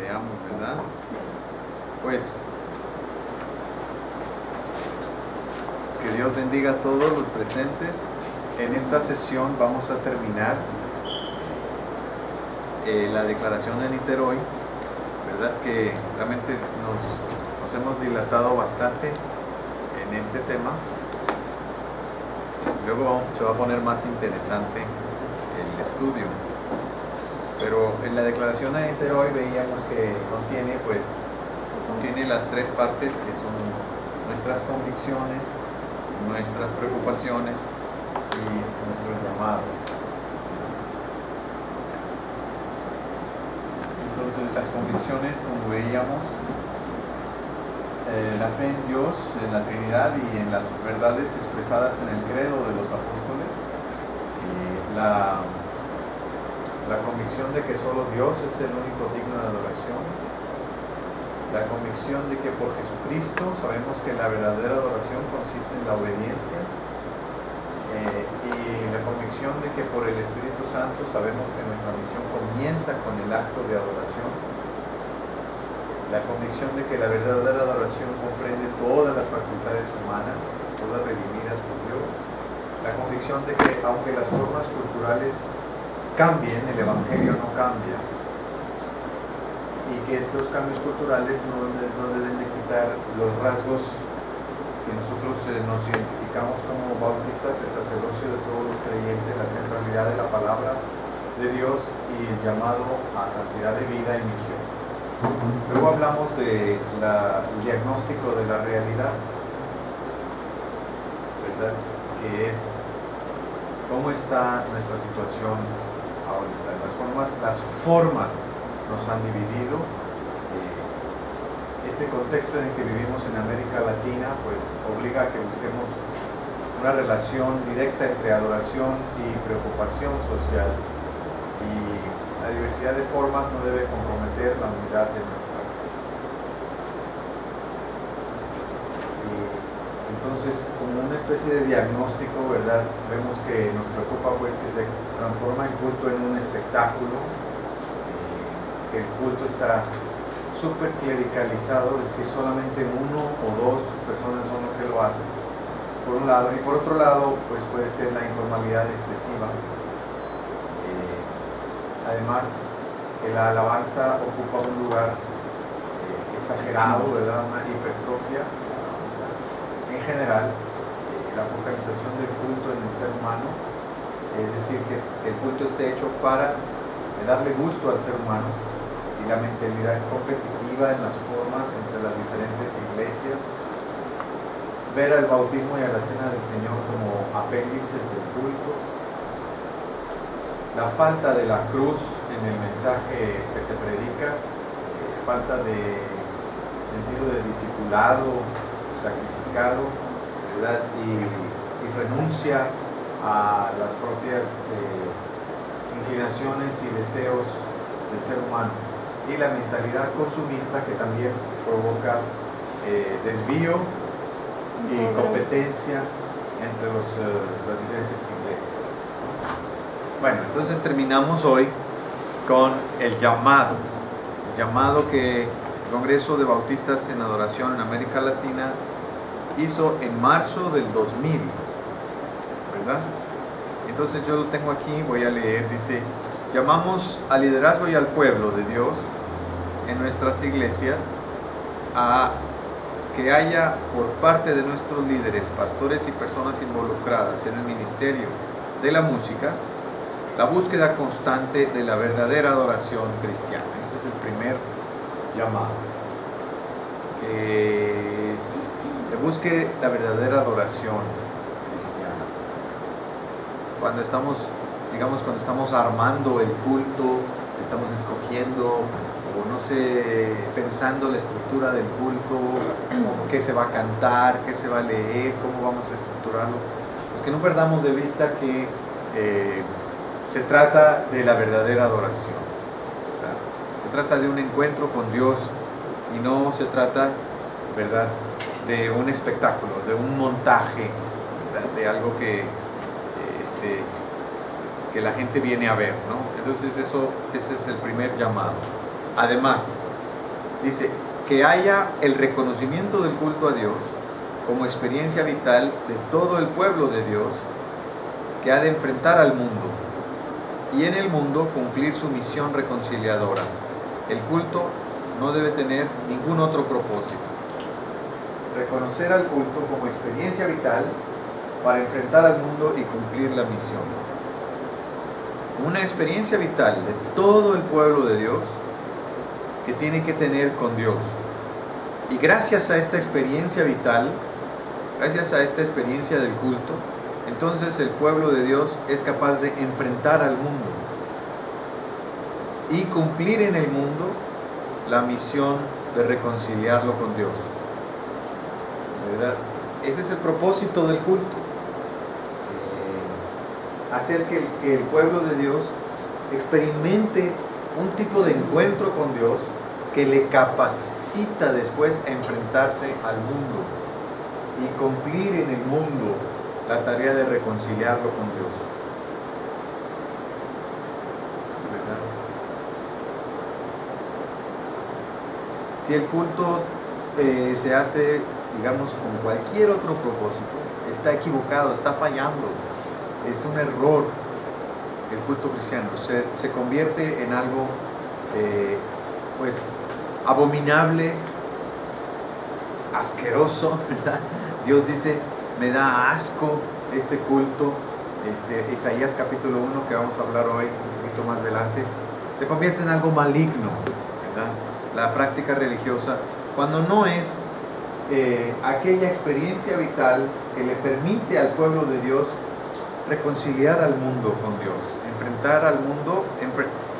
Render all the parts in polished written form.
Leamos, ¿verdad? Pues que Dios bendiga a todos los presentes. En esta sesión vamos a terminar la declaración de Niterói, ¿verdad? Que realmente nos hemos dilatado bastante en este tema. Luego se va a poner más interesante el estudio. Pero en la declaración de Niterói veíamos que contiene las tres partes que son nuestras convicciones, nuestras preocupaciones y nuestro llamado. Entonces las convicciones, como veíamos, la fe en Dios, en la Trinidad y en las verdades expresadas en el credo de los apóstoles, la convicción de que solo Dios es el único digno de adoración, la convicción de que por Jesucristo sabemos que la verdadera adoración consiste en la obediencia, y la convicción de que por el Espíritu Santo sabemos que nuestra misión comienza con el acto de adoración, la convicción de que la verdadera adoración comprende todas las facultades humanas, todas redimidas por Dios, la convicción de que aunque las formas culturales cambien, el Evangelio no cambia, y que estos cambios culturales no deben de quitar los rasgos que nosotros nos identificamos como bautistas, el sacerdocio de todos los creyentes, la centralidad de la palabra de Dios y el llamado a santidad de vida y misión. Luego hablamos del diagnóstico de la realidad, ¿verdad? Que es cómo está nuestra situación ahorita. Las formas nos han dividido. Este contexto en el que vivimos en América Latina pues obliga a que busquemos una relación directa entre adoración y preocupación social, y la diversidad de formas no debe comprometer la unidad de nuestra fe. Y entonces, como una especie de diagnóstico, ¿verdad? Vemos que nos preocupa pues que se transforma el culto en un espectáculo, que el culto está súper clericalizado, es decir, solamente uno o dos personas son los que lo hacen, por un lado, y por otro lado, pues puede ser la informalidad excesiva. Además, que la alabanza ocupa un lugar exagerado, ¿verdad? Una hipertrofia. En general, la focalización del culto en el ser humano, es decir, que el culto esté hecho para darle gusto al ser humano, y la mentalidad competitiva en las formas entre las diferentes iglesias, ver al bautismo y a la cena del Señor como apéndices del culto, la falta de la cruz en el mensaje que se predica, falta de sentido de discipulado, sacrificado, ¿verdad? Y renuncia a las propias inclinaciones y deseos del ser humano, y la mentalidad consumista que también provoca desvío y competencia entre las diferentes iglesias. Bueno, entonces terminamos hoy con el llamado que el Congreso de Bautistas en Adoración en América Latina hizo en marzo del 2000, ¿verdad? Entonces yo lo tengo aquí, voy a leer, dice: llamamos al liderazgo y al pueblo de Dios en nuestras iglesias a que haya por parte de nuestros líderes, pastores y personas involucradas en el ministerio de la música, la búsqueda constante de la verdadera adoración cristiana. Ese es el primer llamado, que se busque la verdadera adoración cristiana. Cuando estamos armando el culto, estamos escogiendo, o no sé, pensando la estructura del culto, qué se va a cantar, qué se va a leer, cómo vamos a estructurarlo, pues que no perdamos de vista que se trata de la verdadera adoración, ¿verdad? Se trata de un encuentro con Dios, y no se trata, ¿verdad?, de un espectáculo, de un montaje, ¿verdad?, de algo que la gente viene a ver, ¿no? Entonces ese es el primer llamado. Además, Dice, que haya el reconocimiento del culto a Dios como experiencia vital de todo el pueblo de Dios que ha de enfrentar al mundo y en el mundo cumplir su misión reconciliadora. El culto no debe tener ningún otro propósito. Reconocer al culto como experiencia vital para enfrentar al mundo y cumplir la misión. Una experiencia vital de todo el pueblo de Dios que tiene que tener con Dios. Y gracias a esta experiencia vital, gracias a esta experiencia del culto, entonces el pueblo de Dios es capaz de enfrentar al mundo y cumplir en el mundo la misión de reconciliarlo con Dios. ¿Verdad? Ese es el propósito del culto. Hacer que el pueblo de Dios experimente un tipo de encuentro con Dios que le capacita después a enfrentarse al mundo y cumplir en el mundo la tarea de reconciliarlo con Dios. ¿Verdad? Si el culto se hace, digamos, con cualquier otro propósito, está equivocado, está fallando, es un error. El culto cristiano se convierte en algo pues abominable, asqueroso, ¿verdad? Dios dice, me da asco este culto. Isaías capítulo 1, que vamos a hablar hoy un poquito más adelante, se convierte en algo maligno, ¿verdad? La práctica religiosa, cuando no es aquella experiencia vital que le permite al pueblo de Dios reconciliar al mundo con Dios, enfrentar al mundo,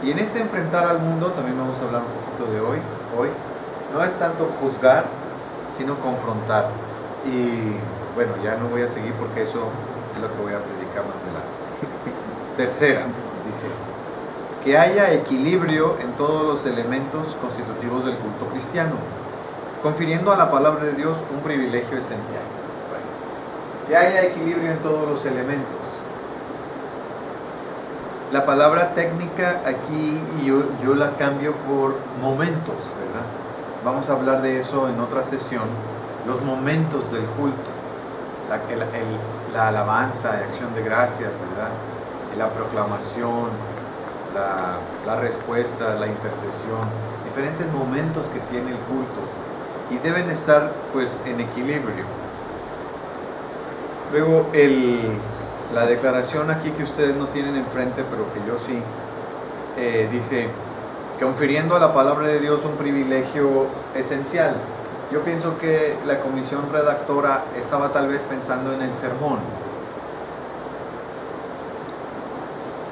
y en este enfrentar al mundo también vamos a hablar un poquito de hoy, no es tanto juzgar, sino confrontar. Y bueno, ya no voy a seguir porque eso es lo que voy a predicar más adelante. Tercera, dice, que haya equilibrio en todos los elementos constitutivos del culto cristiano, confiriendo a la palabra de Dios un privilegio esencial. Bueno, que haya equilibrio en todos los elementos. La palabra técnica aquí yo la cambio por momentos, ¿verdad? Vamos a hablar de eso en otra sesión, los momentos del culto, la alabanza, la acción de gracias, ¿verdad? La proclamación, la respuesta, la intercesión, diferentes momentos que tiene el culto y deben estar pues en equilibrio. Luego la declaración aquí que ustedes no tienen enfrente, pero que yo sí, dice, confiriendo a la palabra de Dios un privilegio esencial. Yo pienso que la comisión redactora estaba tal vez pensando en el sermón,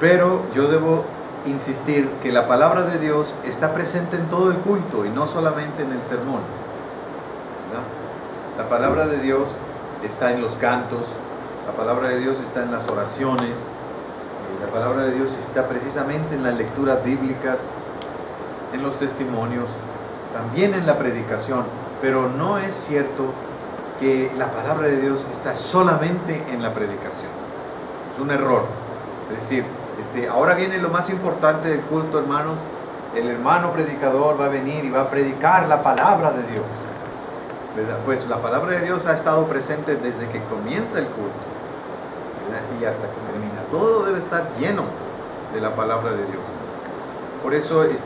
pero yo debo insistir que la palabra de Dios está presente en todo el culto y no solamente en el sermón, ¿verdad? La palabra de Dios está en los cantos, la palabra de Dios está en las oraciones, la palabra de Dios está precisamente en las lecturas bíblicas, en los testimonios, también en la predicación, pero no es cierto que la palabra de Dios está solamente en la predicación. Es un error. Es decir, ahora viene lo más importante del culto, hermanos. El hermano predicador va a venir y va a predicar la palabra de Dios, ¿verdad? Pues la palabra de Dios ha estado presente desde que comienza el culto, ¿verdad? Y hasta que termina. Todo debe estar lleno de la palabra de Dios. Por eso es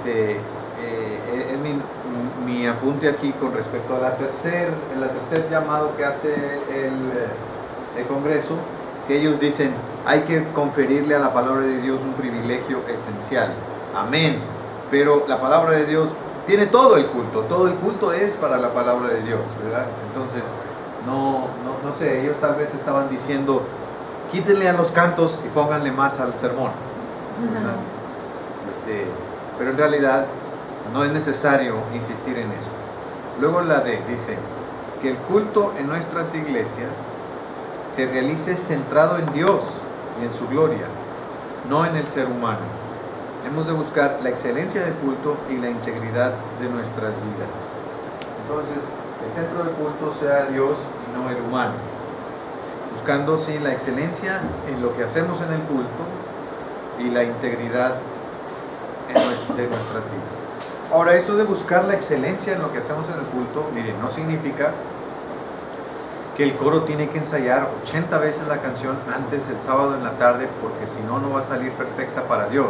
mi apunte aquí con respecto a el tercer llamado que hace el Congreso, que ellos dicen, hay que conferirle a la palabra de Dios un privilegio esencial. Amén. Pero la palabra de Dios tiene todo el culto es para la palabra de Dios, ¿verdad? Entonces, no sé, ellos tal vez estaban diciendo, quítenle a los cantos y pónganle más al sermón, ¿verdad? Pero en realidad no es necesario insistir en eso. Luego dice que el culto en nuestras iglesias se realice centrado en Dios y en su gloria, no en el ser humano. Hemos de buscar la excelencia del culto y la integridad de nuestras vidas. Entonces, el centro del culto sea Dios y no el humano, buscando sí la excelencia en lo que hacemos en el culto y la integridad de nuestras vidas. Ahora, eso de buscar la excelencia en lo que hacemos en el culto, miren, no significa que el coro tiene que ensayar 80 veces la canción antes el sábado en la tarde, porque si no, no va a salir perfecta para Dios.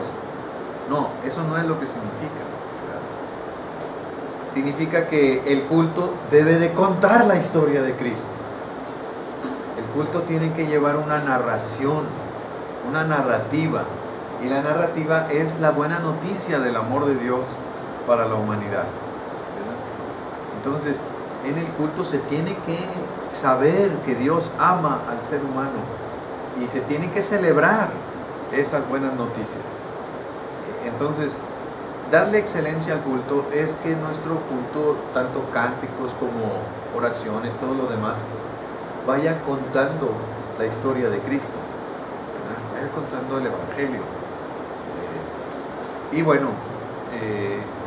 No, eso no es lo que significa, ¿verdad? Significa que el culto debe de contar la historia de Cristo. El culto tiene que llevar una narración, una narrativa. Y la narrativa es la buena noticia del amor de Dios para la humanidad, ¿verdad? Entonces, en el culto se tiene que saber que Dios ama al ser humano y se tiene que celebrar esas buenas noticias. Entonces, darle excelencia al culto es que nuestro culto, tanto cánticos como oraciones, todo lo demás, vaya contando la historia de Cristo, ¿verdad? Vaya contando el Evangelio. Y bueno,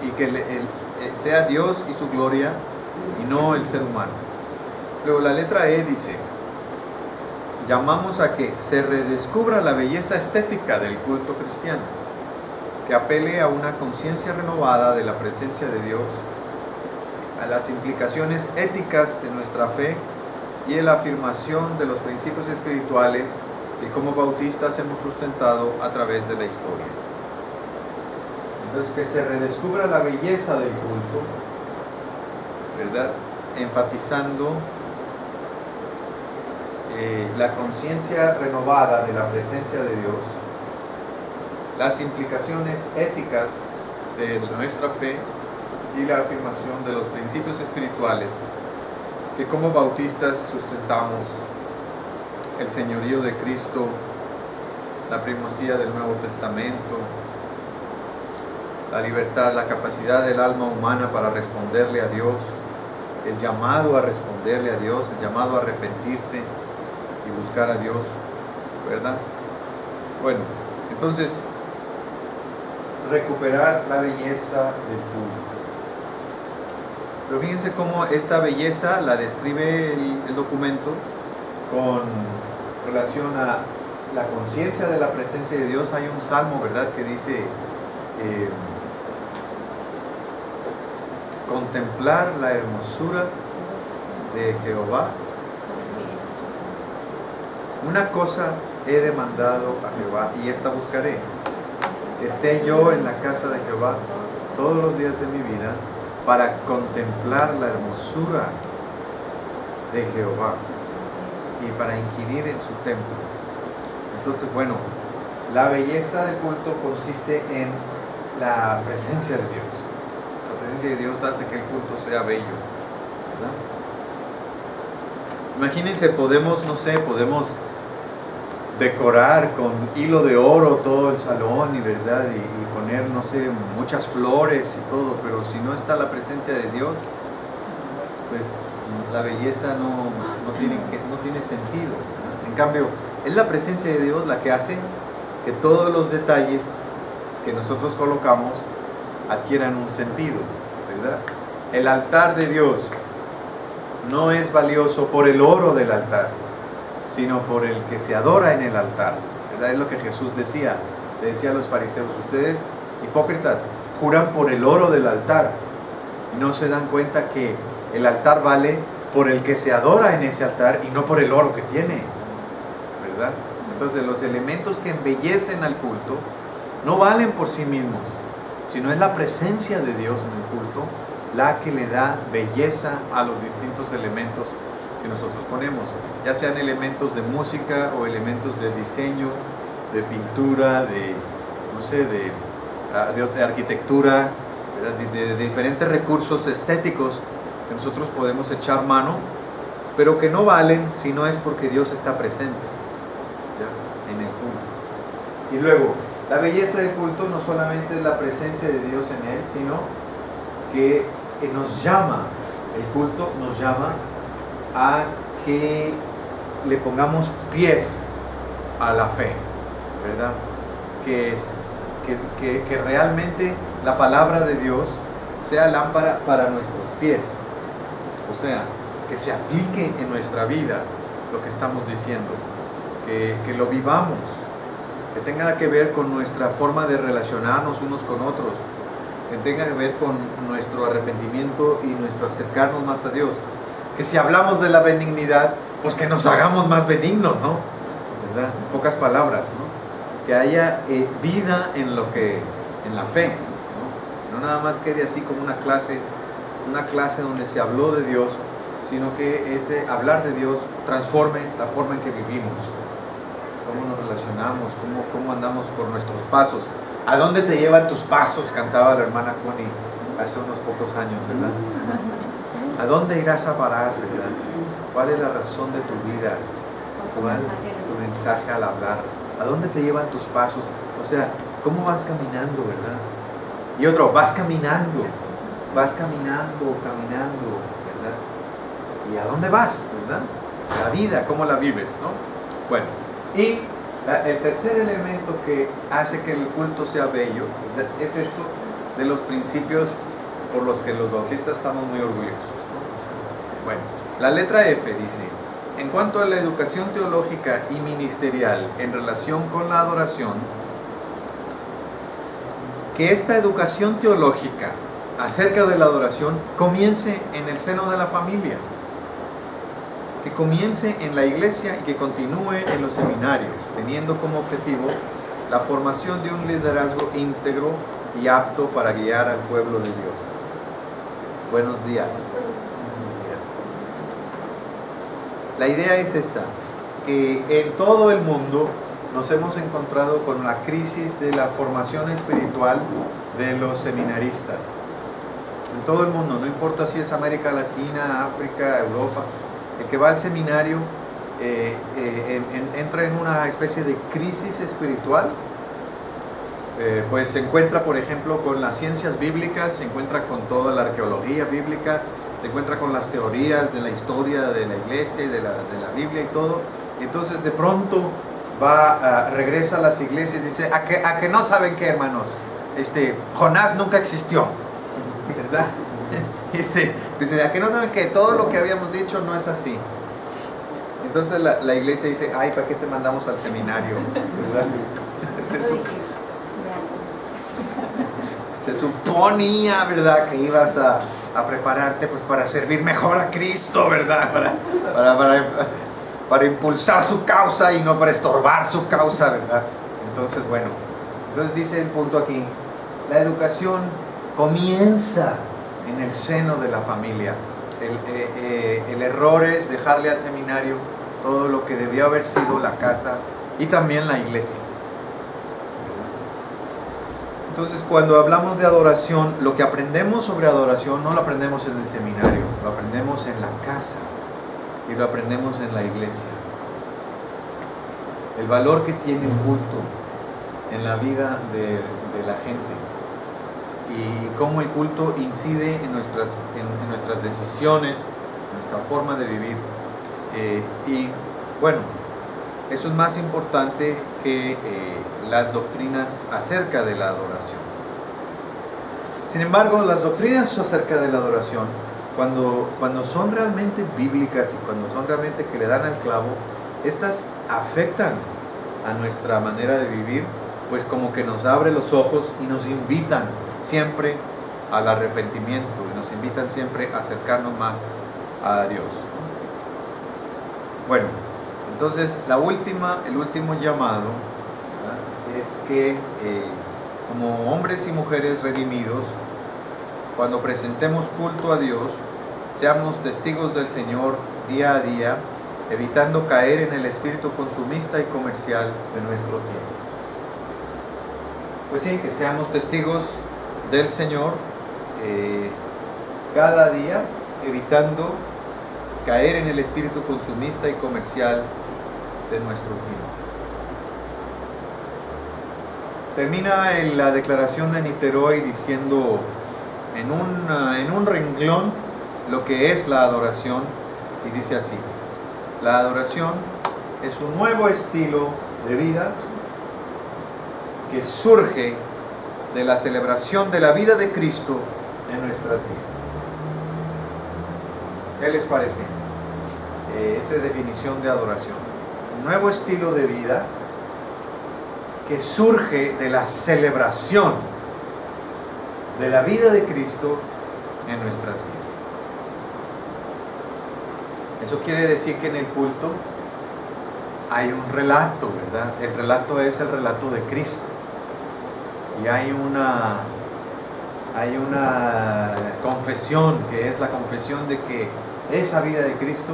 y que sea Dios y su gloria y no el ser humano. Luego la letra E dice: llamamos a que se redescubra la belleza estética del culto cristiano, que apele a una conciencia renovada de la presencia de Dios, a las implicaciones éticas de nuestra fe y en la afirmación de los principios espirituales que como bautistas hemos sustentado a través de la historia. Entonces, que se redescubra la belleza del culto, ¿verdad? Enfatizando la conciencia renovada de la presencia de Dios, las implicaciones éticas de nuestra fe y la afirmación de los principios espirituales que como bautistas sustentamos: el señorío de Cristo, la primacía del Nuevo Testamento, la libertad, la capacidad del alma humana para responderle a Dios, el llamado a responderle a Dios, el llamado a arrepentirse y buscar a Dios, ¿verdad? Bueno, entonces, recuperar la belleza del culto. Pero fíjense cómo esta belleza la describe el documento con relación a la conciencia de la presencia de Dios. Hay un salmo, ¿verdad?, que dice: contemplar la hermosura de Jehová. Una cosa he demandado a Jehová, y esta buscaré: que esté yo en la casa de Jehová todos los días de mi vida, para contemplar la hermosura de Jehová y para inquirir en su templo. Entonces, bueno, la belleza del culto consiste en la presencia de Dios. La presencia de Dios hace que el culto sea bello, ¿verdad? Imagínense, podemos decorar con hilo de oro todo el salón, y verdad, y poner, no sé, muchas flores y todo, pero si no está la presencia de Dios, pues la belleza no tiene sentido, ¿verdad? En cambio, es la presencia de Dios la que hace que todos los detalles que nosotros colocamos adquieran un sentido, ¿verdad? El altar de Dios no es valioso por el oro del altar, sino por el que se adora en el altar, ¿verdad? Es lo que Jesús decía, le decía a los fariseos: ustedes, hipócritas, juran por el oro del altar y no se dan cuenta que el altar vale por el que se adora en ese altar y no por el oro que tiene, ¿verdad? Entonces, los elementos que embellecen al culto no valen por sí mismos, sino es la presencia de Dios en el culto la que le da belleza a los distintos elementos que nosotros ponemos, ya sean elementos de música o elementos de diseño, de pintura, de arquitectura, de diferentes recursos estéticos que nosotros podemos echar mano, pero que no valen si no es porque Dios está presente, ¿ya?, en el culto. Y luego, la belleza del culto no solamente es la presencia de Dios en él, sino que nos llama, el culto nos llama a que le pongamos pies a la fe, ¿verdad? Que realmente la palabra de Dios sea lámpara para nuestros pies, o sea, que se aplique en nuestra vida lo que estamos diciendo, que lo vivamos, que tenga que ver con nuestra forma de relacionarnos unos con otros, que tenga que ver con nuestro arrepentimiento y nuestro acercarnos más a Dios. Que si hablamos de la benignidad, pues que nos hagamos más benignos, ¿no? ¿Verdad? En pocas palabras, ¿no? Que haya vida en la fe, ¿no? No nada más quede así como una clase donde se habló de Dios, sino que ese hablar de Dios transforme la forma en que vivimos, cómo nos relacionamos, cómo andamos por nuestros pasos. ¿A dónde te llevan tus pasos?, cantaba la hermana Connie hace unos pocos años, ¿verdad? ¿A dónde irás a parar, verdad? ¿Cuál es la razón de tu vida? ¿Cuál es tu mensaje al hablar? ¿A dónde te llevan tus pasos? O sea, ¿cómo vas caminando, verdad? Y otro, vas caminando, ¿verdad? ¿Y a dónde vas, verdad? La vida, ¿cómo la vives, no? Bueno, y el tercer elemento que hace que el culto sea bello, ¿verdad?, es esto de los principios por los que los bautistas estamos muy orgullosos, ¿no? Bueno, la letra F dice: en cuanto a la educación teológica y ministerial en relación con la adoración, que esta educación teológica acerca de la adoración comience en el seno de la familia, que comience en la iglesia y que continúe en los seminarios, teniendo como objetivo la formación de un liderazgo íntegro y apto para guiar al pueblo de Dios. Buenos días. La idea es esta, que en todo el mundo nos hemos encontrado con la crisis de la formación espiritual de los seminaristas. En todo el mundo, no importa si es América Latina, África, Europa, el que va al seminario entra en una especie de crisis espiritual. Pues se encuentra, por ejemplo, con las ciencias bíblicas, se encuentra con toda la arqueología bíblica, se encuentra con las teorías de la historia de la iglesia y de la Biblia y todo. Entonces de pronto regresa a las iglesias y dice: ¿A que no saben qué, hermanos? Jonás nunca existió, ¿verdad? Dice: ¿a que no saben que todo lo que habíamos dicho no es así? Entonces la iglesia dice: ay, ¿para qué te mandamos al seminario? ¿Verdad? Se suponía, ¿verdad?, que ibas a prepararte pues para servir mejor a Cristo, ¿verdad? Para impulsar su causa y no para estorbar su causa, ¿verdad? Entonces, bueno, dice el punto aquí: la educación comienza en el seno de la familia. El error es dejarle al seminario todo lo que debió haber sido la casa y también la iglesia. Entonces, cuando hablamos de adoración, lo que aprendemos sobre adoración no lo aprendemos en el seminario, lo aprendemos en la casa y lo aprendemos en la iglesia. El valor que tiene el culto en la vida de la gente y cómo el culto incide en nuestras decisiones, en nuestra forma de vivir. Y bueno, eso es más importante que las doctrinas acerca de la adoración. Sin embargo, las doctrinas acerca de la adoración, cuando son realmente bíblicas y cuando son realmente que le dan al clavo, estas afectan a nuestra manera de vivir, pues como que nos abre los ojos y nos invitan siempre al arrepentimiento y nos invitan siempre a acercarnos más a Dios. Bueno, entonces el último llamado, ¿verdad?, es que como hombres y mujeres redimidos, cuando presentemos culto a Dios, seamos testigos del Señor día a día, evitando caer en el espíritu consumista y comercial de nuestro tiempo. Pues sí, que seamos testigos del Señor cada día, evitando caer en el espíritu consumista y comercial de nuestro tiempo. Termina en la declaración de Niteroi diciendo en un renglón lo que es la adoración, y dice así: la adoración es un nuevo estilo de vida que surge de la celebración de la vida de Cristo en nuestras vidas. ¿Qué les parece? Esa definición de adoración. Un nuevo estilo de vida que surge de la celebración de la vida de Cristo en nuestras vidas. Eso quiere decir que en el culto hay un relato, ¿verdad? El relato es el relato de Cristo. Y hay una confesión, que es la confesión de que esa vida de Cristo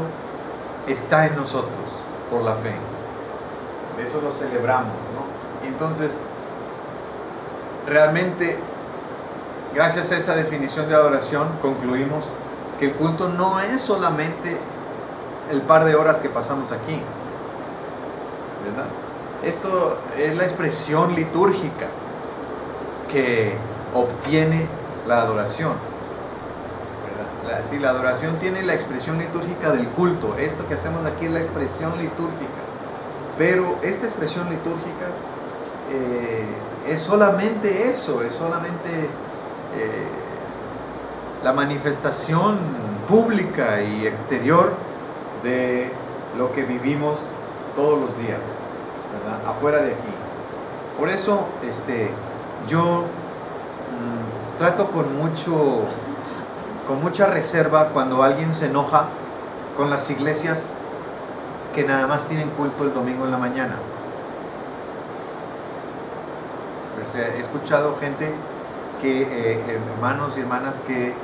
está en nosotros por la fe. Eso lo celebramos, ¿no? Entonces, realmente, gracias a esa definición de adoración, concluimos que el culto no es solamente el par de horas que pasamos aquí, ¿verdad? Esto es la expresión litúrgica que obtiene la adoración, ¿verdad? Sí, la adoración tiene la expresión litúrgica del culto. Esto que hacemos aquí es la expresión litúrgica, pero esta expresión litúrgica es solamente eso, es solamente la manifestación pública y exterior de lo que vivimos todos los días, ¿verdad? Afuera de aquí. Por eso yo trato con mucha reserva cuando alguien se enoja con las iglesias que nada más tienen culto el domingo en la mañana. Pues, he escuchado gente hermanos y hermanas que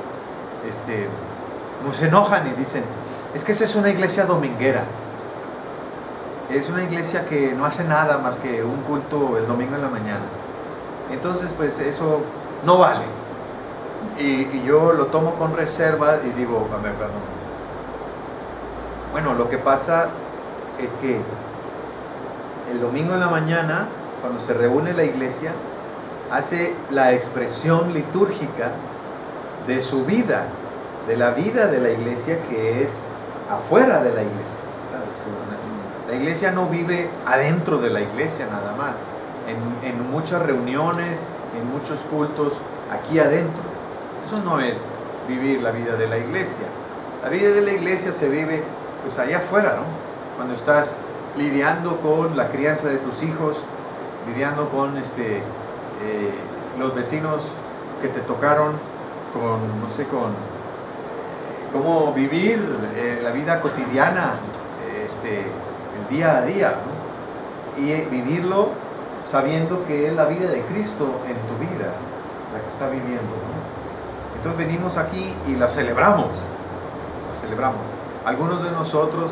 se enojan y dicen: es que esa es una iglesia dominguera, es una iglesia que no hace nada más que un culto el domingo en la mañana. Entonces, pues eso no vale. Y yo lo tomo con reserva y digo: a ver, perdón. Bueno, lo que pasa es que el domingo en la mañana, cuando se reúne la iglesia, hace la expresión litúrgica de su vida, de la vida de la iglesia, que es afuera de la iglesia. La iglesia no vive adentro de la iglesia nada más. En muchas reuniones, en muchos cultos, aquí adentro. Eso no es vivir la vida de la iglesia. La vida de la iglesia se vive pues allá afuera, ¿no? Cuando estás lidiando con la crianza de tus hijos, lidiando con los vecinos que te tocaron, con cómo vivir la vida cotidiana, el día a día, ¿no? Y vivirlo sabiendo que es la vida de Cristo en tu vida, la que está viviendo, ¿no? Entonces venimos aquí y la celebramos. Algunos de nosotros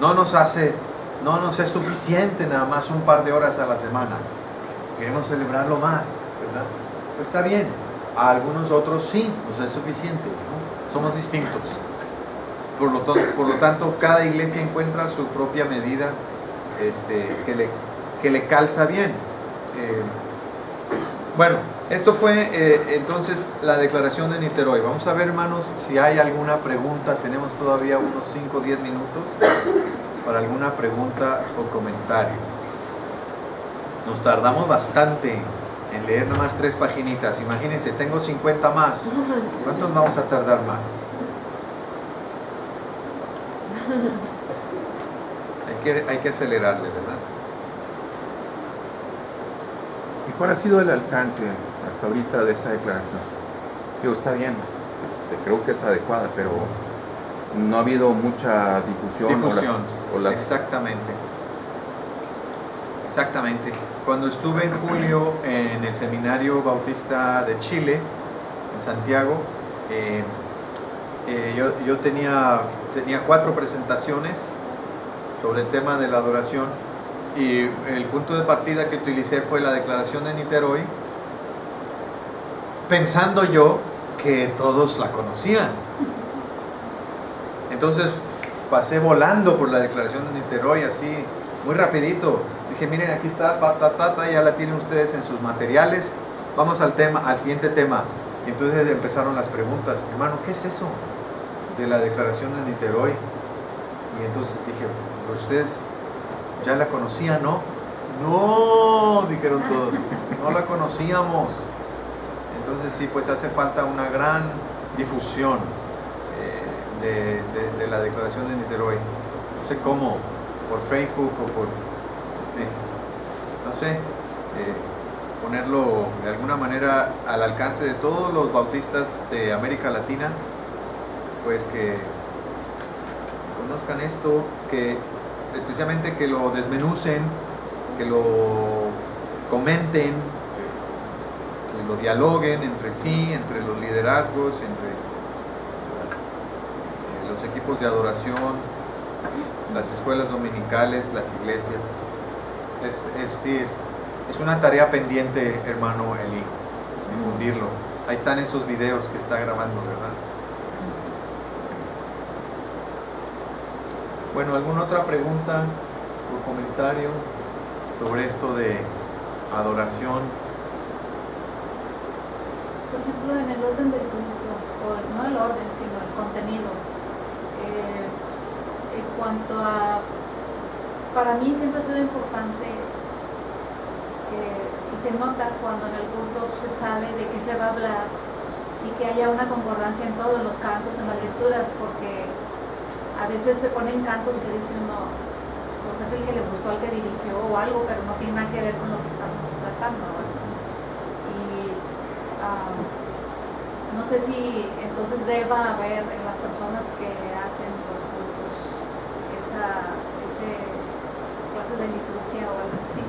no nos es suficiente nada más un par de horas a la semana. Queremos celebrarlo más, ¿verdad? Pues está bien. A algunos otros sí, nos es suficiente, ¿no? Somos distintos. Por lo tanto, cada iglesia encuentra su propia medida que le calza bien. Bueno, esto fue entonces la declaración de Niteroi. Vamos a ver, hermanos, si hay alguna pregunta. Tenemos todavía unos 5 o 10 minutos para alguna pregunta o comentario. Nos tardamos bastante en leer nomás 3 paginitas. Imagínense, tengo 50 más. ¿Cuántos vamos a tardar más? Hay que acelerarle, ¿verdad? ¿Y cuál ha sido el alcance hasta ahorita de esa declaración? Digo, está bien, creo que es adecuada, pero no ha habido mucha difusión. Exactamente. Cuando estuve en julio en el Seminario Bautista de Chile, en Santiago, yo tenía 4 presentaciones sobre el tema de la adoración, y el punto de partida que utilicé fue la declaración de Niteroi, pensando yo que todos la conocían. Entonces pasé volando por la declaración de Niteroi así, muy rapidito. Dije: miren, aquí está, ya la tienen ustedes en sus materiales. Vamos al siguiente tema. Y entonces empezaron las preguntas: hermano, ¿qué es eso de la declaración de Niteroi? Y entonces dije: pues ustedes ya la conocían, ¿no? No, dijeron todos, no la conocíamos. Entonces sí, pues hace falta una gran difusión de la declaración de Niteroi. No sé cómo, por Facebook o por no sé, ponerlo de alguna manera al alcance de todos los bautistas de América Latina, pues que conozcan esto, que especialmente que lo desmenucen, que lo comenten, que lo dialoguen entre sí, entre los liderazgos, entre los equipos de adoración, las escuelas dominicales, las iglesias. Es una tarea pendiente, hermano Eli, difundirlo. Ahí están esos videos que está grabando, ¿verdad? Bueno, ¿alguna otra pregunta o comentario sobre esto de adoración? Por ejemplo, en el orden del culto, o no el orden, sino el contenido. En cuanto a, para mí siempre ha sido importante, y se nota cuando en el culto se sabe de qué se va a hablar y que haya una concordancia en todos los cantos, en las lecturas, porque a veces se ponen cantos que dice uno, pues es el que le gustó al que dirigió o algo, pero no tiene nada que ver con lo que estamos tratando, ¿verdad? Y no sé si entonces deba haber en las personas que hacen los cultos esas clases de liturgia o algo así,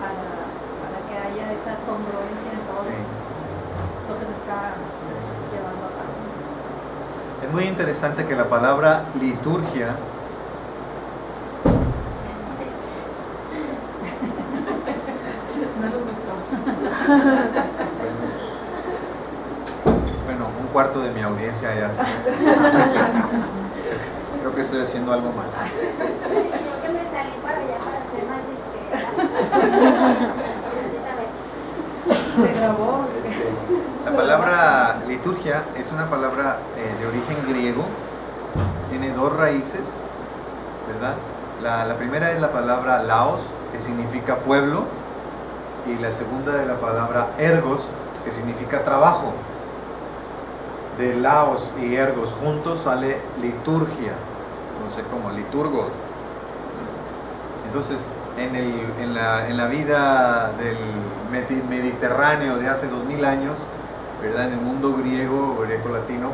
para que haya esa congruencia en todo lo que se está llevando a cabo. Es muy interesante que la palabra liturgia no les gustó. Bueno, un cuarto de mi audiencia ya sabe. Creo que estoy haciendo algo mal. Yo que me salí para allá para ser más discreta. Se grabó. La palabra liturgia es una palabra de origen griego, tiene dos raíces, ¿verdad? La primera es la palabra laos, que significa pueblo, y la segunda es la palabra ergos, que significa trabajo. De laos y ergos juntos sale liturgia, no sé cómo, liturgos. Entonces, en la vida del Mediterráneo de hace 2000 años, ¿verdad? En el mundo griego, greco-latino,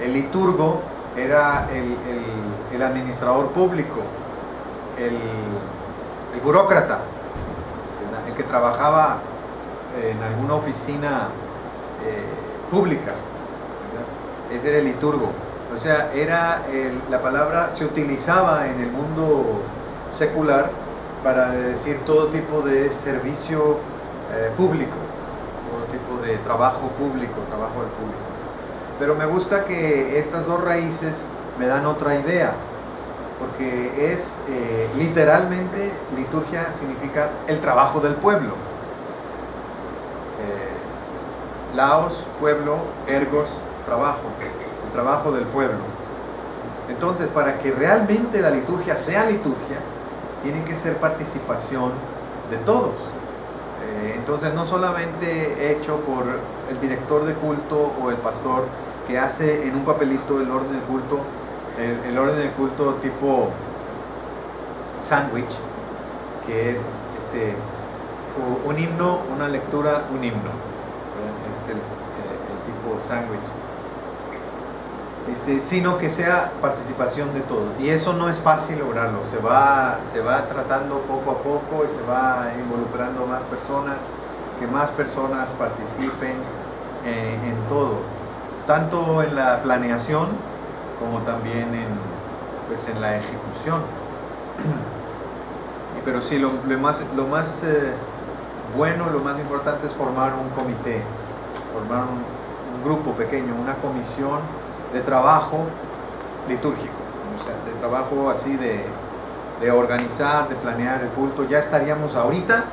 el liturgo era el administrador público, el burócrata, ¿verdad? El que trabajaba en alguna oficina pública, ¿verdad? Ese era el liturgo. O sea, la palabra se utilizaba en el mundo secular para decir todo tipo de servicio público, todo tipo de trabajo público, trabajo del público. Pero me gusta que estas dos raíces me dan otra idea, porque es literalmente, liturgia significa el trabajo del pueblo. Laos, pueblo, ergos, trabajo, el trabajo del pueblo. Entonces, para que realmente la liturgia sea liturgia, tiene que ser participación de todos. Entonces, no solamente hecho por el director de culto o el pastor que hace en un papelito el orden de culto, el orden de culto tipo sándwich, que es un himno, una lectura, un himno. Es el tipo sándwich. Sino que sea participación de todos. Y eso no es fácil lograrlo. Se va tratando poco a poco y se va involucrando más personas, que más personas participen en todo, tanto en la planeación como también en la ejecución. Pero sí, lo más bueno, lo más importante es formar un comité, formar un grupo pequeño, una comisión de trabajo litúrgico, o sea, de trabajo así de organizar, de planear el culto. Ya estaríamos ahorita,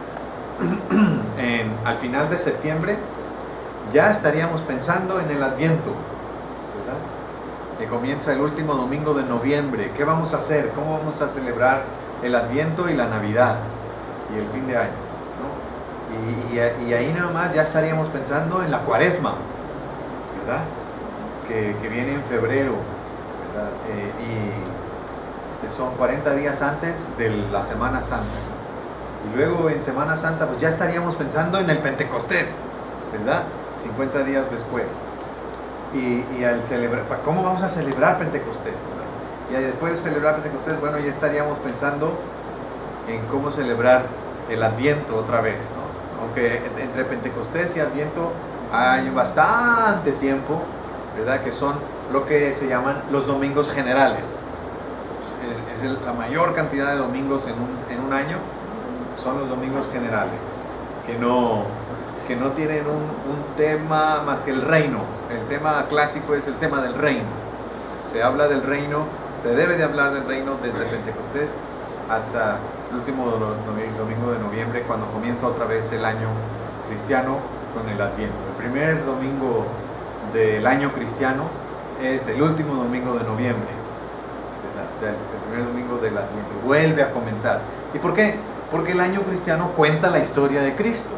al final de septiembre, ya estaríamos pensando en el Adviento, ¿verdad? Que comienza el último domingo de noviembre. ¿Qué vamos a hacer? ¿Cómo vamos a celebrar el Adviento y la Navidad y el fin de año, ¿no? Y ahí nada más ya estaríamos pensando en la Cuaresma, ¿verdad? Que viene en febrero, ¿verdad? Son 40 días antes de la Semana Santa, ¿no? Y luego en Semana Santa pues ya estaríamos pensando en el Pentecostés, ¿verdad? 50 días después. Y al celebrar, ¿cómo vamos a celebrar Pentecostés? ¿Verdad? Y después de celebrar Pentecostés, bueno, ya estaríamos pensando en cómo celebrar el Adviento otra vez, ¿no? Aunque entre Pentecostés y Adviento hay bastante tiempo, ¿verdad? Que son lo que se llaman los domingos generales. Es la mayor cantidad de domingos en un año, son los domingos generales, que no tienen un tema más que el reino. El tema clásico es el tema del reino. Se habla del reino, se debe de hablar del reino desde Pentecostés hasta el último domingo de noviembre, cuando comienza otra vez el año cristiano con el Adviento. El primer domingo del año cristiano es el último domingo de noviembre, ¿verdad? O sea, el primer domingo del Adviento vuelve a comenzar. ¿Y por qué? Porque el año cristiano cuenta la historia de Cristo,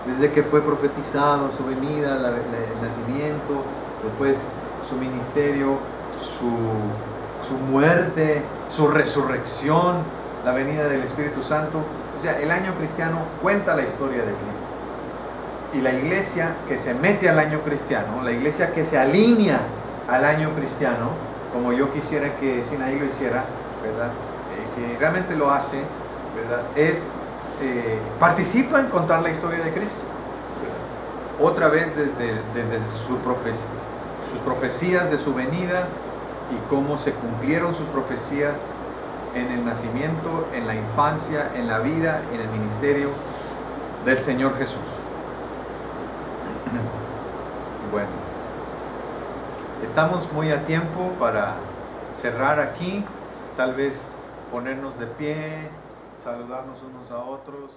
desde que fue profetizado su venida, el nacimiento, después su ministerio, su muerte, su resurrección, la venida del Espíritu Santo. O sea, el año cristiano cuenta la historia de Cristo. Y la iglesia que se mete al año cristiano, la iglesia que se alinea al año cristiano, como yo quisiera que Sinaí lo hiciera, ¿verdad? Que realmente lo hace, ¿verdad? Participa en contar la historia de Cristo, ¿verdad? Otra vez desde sus profecías de su venida y cómo se cumplieron sus profecías en el nacimiento, en la infancia, en la vida, en el ministerio del Señor Jesús. Bueno, estamos muy a tiempo para cerrar aquí, tal vez ponernos de pie, saludarnos unos a otros.